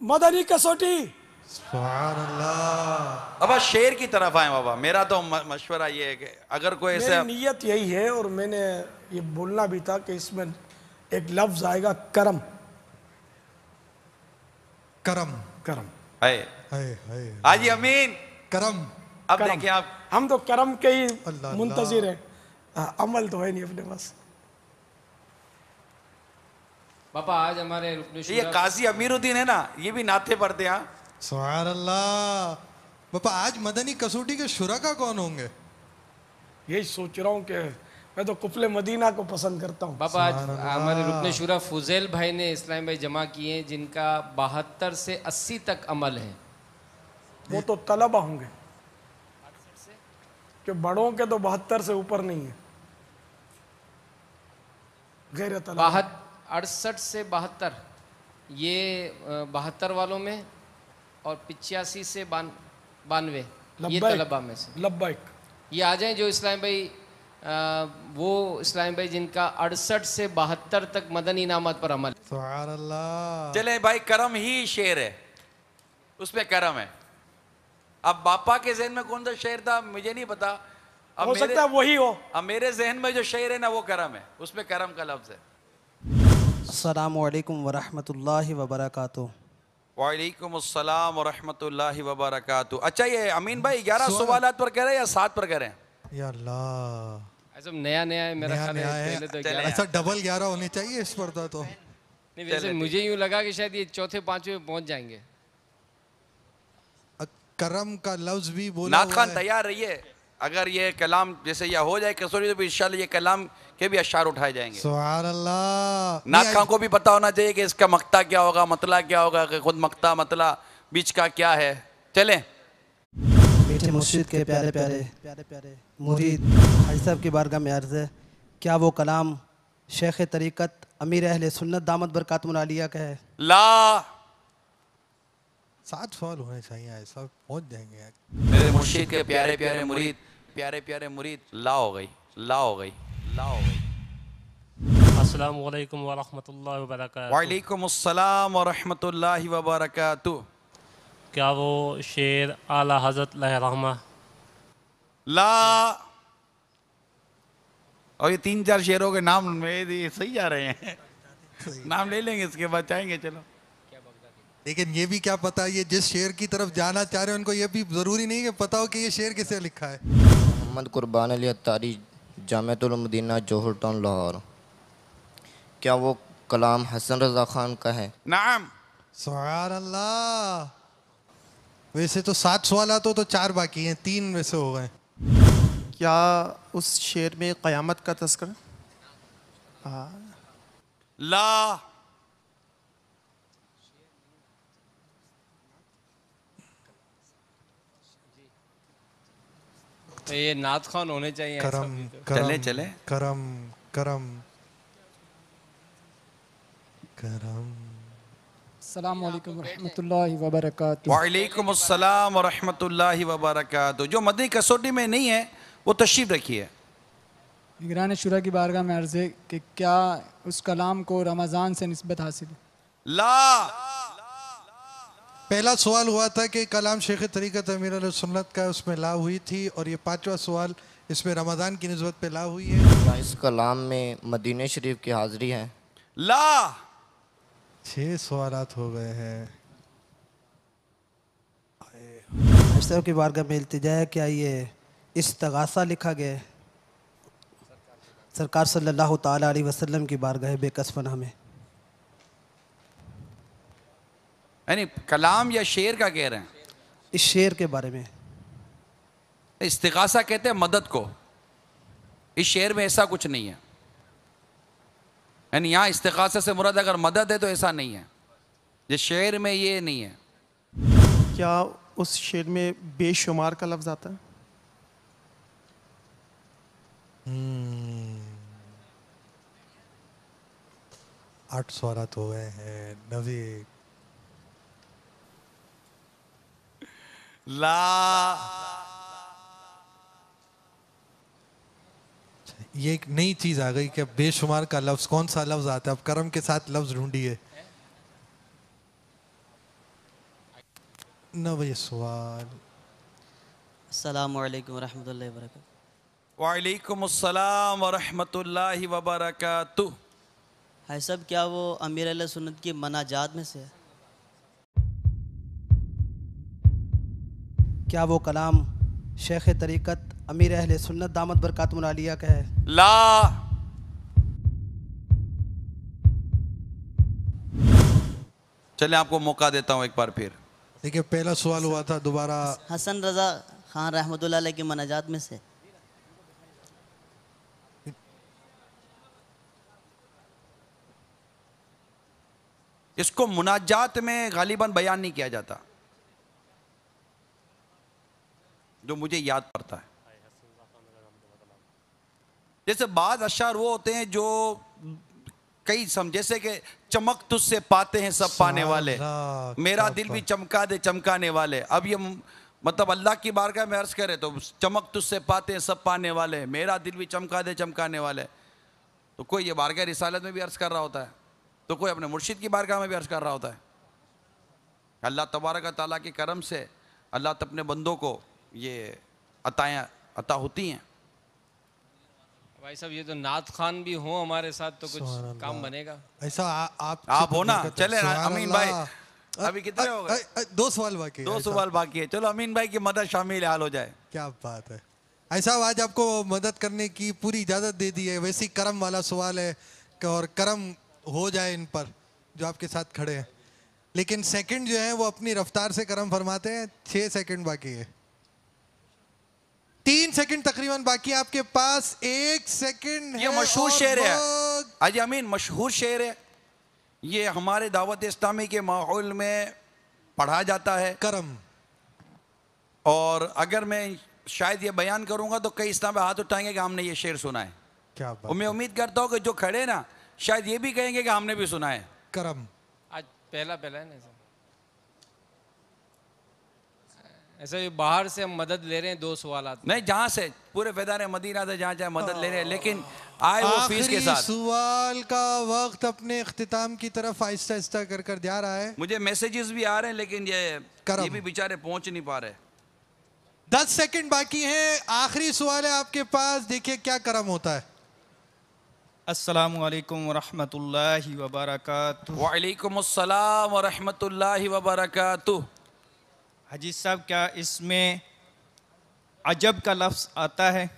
मदनी कसौटी। सुभान अल्लाह। अब शेर की तरफ आए बाबा। मेरा तो मशवरा ये है कि अगर कोई ऐसे मेरी नीयत यही है और मैंने ये बोलना भी था कि इसमें एक लफ्ज आएगा करम। करम। करम। है हाय हाय। हाजी अमीन। करम। अब करम। देखिए आप, हम तो करम के ही अल्लाह मुंतजिर हैं। अमल तो है नहीं अपने पास। पापा आज हमारे रुकने ये काजी अमीरुद्दीन है ना, ये भी नाते पढ़ते हैं। सुभान अल्लाह। पापा आज मदनी कसौटी के शुरका कौन होंगे? यही सोच रहा हूँ कि मैं तो कुफले मदीना को पसंद करता हूँ। पापा आज हमारे रुकने शुरा फुजैल भाई ने इस्लाम भाई जमा किए हैं, जिनका 72 से 80 तक अमल है। वो तो तलबा होंगे कि बड़ों के तो 72 से ऊपर नहीं है। गैर तलबा 68 से 72, ये 72 वालों में, और 85 से 92 ये लब्बैक। तलबा में से। लब्बैक। ये आ जाएं जो इस्लाम भाई वो इस्लाम भाई जिनका 68 से 72 तक मदनी इनामत पर अमल। सुभान अल्लाह। चले भाई, करम ही शेर है, उसमें करम है। अब बापा के जहन में कौन सा शेर था मुझे नहीं पता। अब हो सकता है वही हो। अब मेरे जहन में जो शेर है ना वो करम है, उसमें करम का लफ्ज है। अस्सलामु अलैकुम वरहमतुल्लाहि वबरकातुहू। वालेकुम अस्सलाम व रहमतुल्लाहि व बरकातुहू। अच्छा ये अमीन भाई 11 सवालात पर करें या 7 पर करें? या अल्लाह। ऐसा नया नया है मेरा नया ख्याल नया है, है। पहले तो चले 11। ऐसा डबल 11 होनी चाहिए इस पर तो। नहीं वैसे मुझे यूँ लगा कि शायद ये चौथे पांचवे में पहुंच जाएंगे। करम का लफ्ज भी बोला नात हुआ खान है। तैयार रहिए, अगर ये कलाम जैसे यह हो जाए कसौटी तो इंशाल्लाह ये कलाम के भी अशार उठाए जाएंगे। सुभान अल्लाह। नात खान को भी पता होना चाहिए कि इसका मक्ता क्या होगा, मतला क्या होगा, कि खुद मक्ता मतला बीच का क्या है। चलें। मीठे मुर्शिद के प्यारे प्यारे मुरीद हाजी साहब की बारगाह में अर्ज़ है, क्या वो कलाम शेख तरीक़त अमीर अहले सुन्नत दामत बरकातुहू आलिया का है? ला 7 सवाल होने चाहिए, ऐसा पहुंच जाएंगे। मेरे मुर्शिद के प्यारे प्यारे मुरीद, प्यारे प्यारे मुरीद, ला हो गई, ला हो गई, ला हो गई। अस्सलामु अलैकुम व रहमतुल्लाहि व बरकातुहू। वालेकुम अस्सलाम व रहमतुल्लाहि व बरकातुहू। क्या वो शेर आला हज़रत रहमा? ला। और ये 3-4 शेरों के नाम में सही जा रहे हैं। नाम ले लेंगे, इसके बाद चाहेंगे। चलो। लेकिन ये भी क्या पता, ये जिस शेर की तरफ जाना चाह रहे हैं उनको ये भी जरूरी नहीं कि पता हो कि ये शेर किसे लिखा है। मोहम्मद कुर्बान अली अत्तारी, जामिअतुल मदीना, जौहर टाउन, लाहौर। क्या वो कलाम हसन रजा खान का है? नाम। सुभान अल्लाह। वैसे तो 7 सवाल तो 4 बाकी हैं, 3 वैसे हो गए। क्या उस शेर में क़यामत का तज़किरा? ला। तो ये नात खान होने चाहिए। ऐसा करम भी तो। करम चले। करम करम करम। अस्सलाम वालेकुम रहमतुल्लाहि व बरकातुहू। वालेकुम अस्सलाम व रहमतुल्लाहि व बरकातुहू। जो मदनी कसौटी में नहीं है वो तशरीफ रखिए। निगरान शुरा की बारगाह में अर्ज़ है कि क्या उस कलाम को रमज़ान से निस्बत हासिल है? ला। पहला सवाल हुआ था कि कलाम शेख तरीक़त अमीर अहले सुन्नत का, उसमें ला हुई थी, और ये 5वां सवाल इसमें रमज़ान की निस्बत पे ला हुई है। क्या इस कलाम में मदीने शरीफ की हाज़िरी है? ला। 6 सवालात हो गए हैं। हाजी साहब की बारगाह में इल्तिजा है, क्या ये इस्तगासा लिखा गया है? सरकार सल्लल्लाहु ताला अलैहि वसल्लम की बारगाह बेकसपना में। यानी कलाम या शेर का कह रहे हैं? इस शेर के बारे में। इस्तिगासा कहते हैं मदद को। इस शेर में ऐसा कुछ नहीं है। यानी यहाँ इस्तिगासा से मुराद अगर मदद है तो ऐसा नहीं है। जिस शेर में ये नहीं है। क्या उस शेर में बेशुमार का लफ्ज़ आता है? 8 सवालात हो गए हैं। 90। ला। ये एक नई चीज आ गई कि बेशुमार का लफ्ज, कौन सा लफ्ज आता है? अब करम के साथ लफ्ज ढूंढिए। 9वें सवाल। अस्सलामु अलैकुम वरहमतुल्लाहि वबरकातुहू। वालेकुम अस्सलाम व रहमतुल्लाहि व बरकातुहू। भाई साहब, क्या वो अमीर अहले सुन्नत की मनाजात में से है? क्या वो कलाम शेख तरीक़त अमीर अहले सुन्नत दामत बरकातुहू आलिया का है? ला। चले आपको मौका देता हूं एक बार फिर। देखिए पहला सवाल हुआ था, दोबारा। हसन रजा खान रहमतुल्लाह अलैह की मनाजात में से। इसको मुनाजात में गालिबन बयान नहीं किया जाता, जो मुझे याद पड़ता है। जैसे बाद अशार वो होते हैं जो कई जैसे कि चमक तुझसे पाते हैं सब पाने वाले, मेरा दिल भी चमका दे चमकाने वाले। अब ये मतलब अल्लाह की बारगाह में अर्ज करे तो चमक तुझसे पाते हैं सब पाने वाले, मेरा दिल भी चमका दे चमकाने वाले। तो कोई ये बारगाह रिसालत में भी अर्ज कर रहा होता है, तो कोई अपने मुर्शिद की बारगाह में भी अर्ज कर रहा होता है। अल्लाह तबारक व तआला के करम से अल्लाह अपने बंदों को ये अता होती हैं। भाई साहब, ये तो नात खान भी हो हमारे साथ तो कुछ काम बनेगा। ऐसा आप हो ना। चले अमीन भाई, अभी कितने हो गए? 2 सवाल बाकी है। 2 सवाल बाकी है। चलो अमीन भाई की मदद शामिल हाल हो जाए। क्या बात है। ऐसा आज आपको मदद करने की पूरी इजाजत दे दी है। वैसे ही करम वाला सवाल है और करम हो जाए इन पर जो आपके साथ खड़े हैं, लेकिन सेकंड जो है वो अपनी रफ्तार से करम फरमाते हैं। 6 सेकंड बाकी है, 3 सेकंड तकरीबन बाकी है आपके पास। 1 सेकंड है। ये मशहूर शेर है अजी अमीन, मशहूर शेर है। ये हमारे दावत इस्लामी के माहौल में पढ़ा जाता है, करम। और अगर मैं शायद ये बयान करूंगा तो कई इस्लाम पे हाथ उठाएंगे कि हमने ये शेर सुना है। क्या बात। मैं उम्मीद करता हूँ कि जो खड़े ना शायद ये भी कहेंगे कि हमने भी सुना है। करम आज पहला है ना ऐसा ये बाहर से हम मदद ले रहे हैं। 2 सवाल नहीं, जहां से पूरे फैदान मदीना से जहां चाहे मदद ले रहे हैं, लेकिन आए वो फीस के साथ। सवाल का वक्त अपने इख्तिताम की तरफ आहिस्ता आहिस्ता कर कर जा रहा है। मुझे मैसेजेस भी आ रहे हैं, लेकिन ये भी बेचारे पहुंच नहीं पा रहे। 10 सेकंड बाकी हैं। आखिरी सवाल है आपके पास, देखिए क्या करम होता है। अस्सलामु अलैकुम वरहमतुल्लाहि वबरकातुहू। वालेकुम अस्सलाम व रहमतुल्लाहि व बरकातुहू। हाजी साहब, क्या इसमें अजब का लफ्ज़ आता है?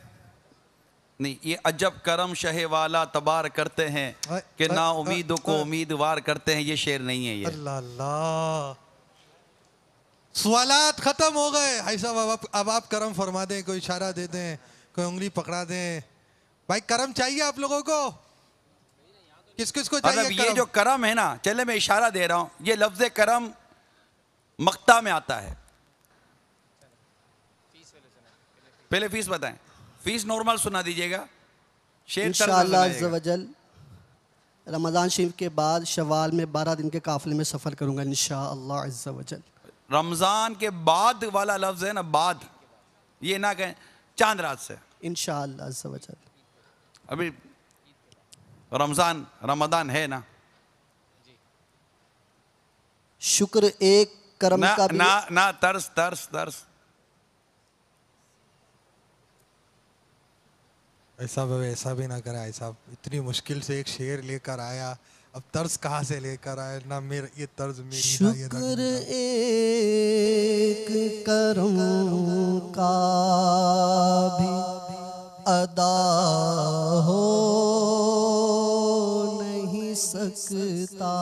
नहीं, ये अजब करम शहे वाला तबार करते हैं कि ना उम्मीदों को उम्मीदवार करते हैं। ये शेर नहीं है ये। अल्लाह अल्लाह। सवालात खत्म हो गए। भाई साहब अब आप करम फरमा दें, कोई इशारा दे दें, कोई उंगली पकड़ा दें। भाई करम चाहिए आप लोगों को? किस किस को चाहिए? ये जो करम है ना, चले मैं इशारा दे रहा हूं, ये लफ्ज करम मक्ता में आता है। पहले फीस बताएं। फीस नॉर्मल सुना दीजिएगा, शेर इंशाअल्लाह अज़्ज़ वजल रमज़ान शरीफ के बाद शवाल में 12 दिन के काफिले में सफ़र करूंगा इंशाअल्लाह अज़्ज़ वजल। रमज़ान के बाद वाला लफ्ज है ना, बाद, ये ना कहें चांद रात से। इंशाअल्लाह अज़्ज़ वजल। अभी रमज़ान है ना। शुक्र एक करम ना, का भी ना तरस। ऐसा भी ना करा। ऐसा इतनी मुश्किल से एक शेर लेकर आया, अब तर्ज कहाँ से लेकर आया ना। मेरा ये तर्ज मेरी शुक्र एक करम का भी अदा हो नहीं सकता।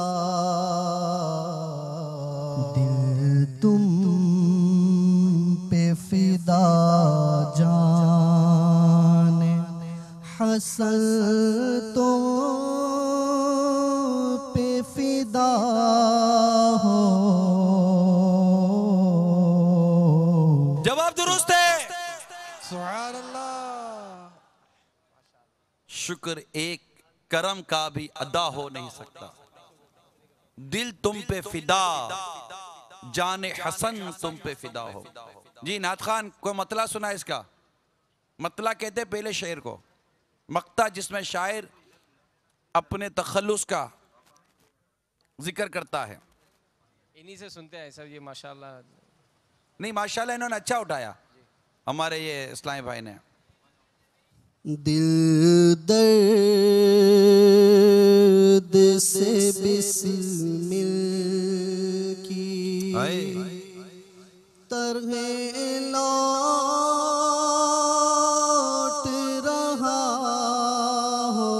दिल तुम पे फिदा जाने हसन तो पे फिदा हो। जवाब दुरुस्त है। सुभान अल्लाह। शुक्र एक करम का भी अदा हो नहीं सकता। दिल तुम पे फिदा जाने हसन तुम पे फिदा हो। जी नाथ खान, कोई मतला सुना इसका? मतला कहते पहले शेर को, मक्ता जिसमें शायर अपने तखल्लुस का जिक्र करता है। इन्हीं से सुनते हैं सब ये माशाल्लाह। नहीं माशाल्लाह इन्होंने अच्छा उठाया हमारे ये इस्लामी भाई ने। दिल दर्द से बिस्मिल की तरह लौट रहा हो,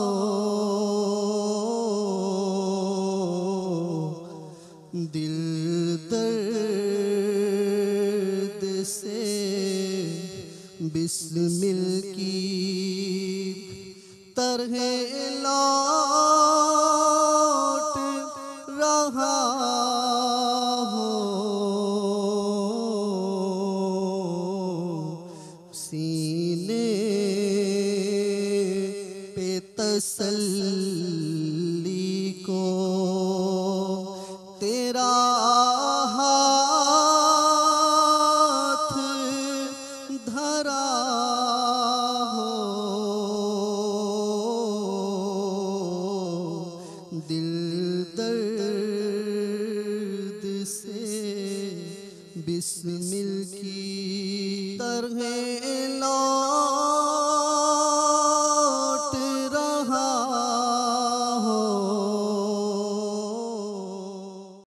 दिल दर्द से बिस्मिल की तरह लौट रहा हो, सीने पे तसल्ली को तेरा हाथ धरा हो, दिल दर्द से बिस्मिल की तरह लौट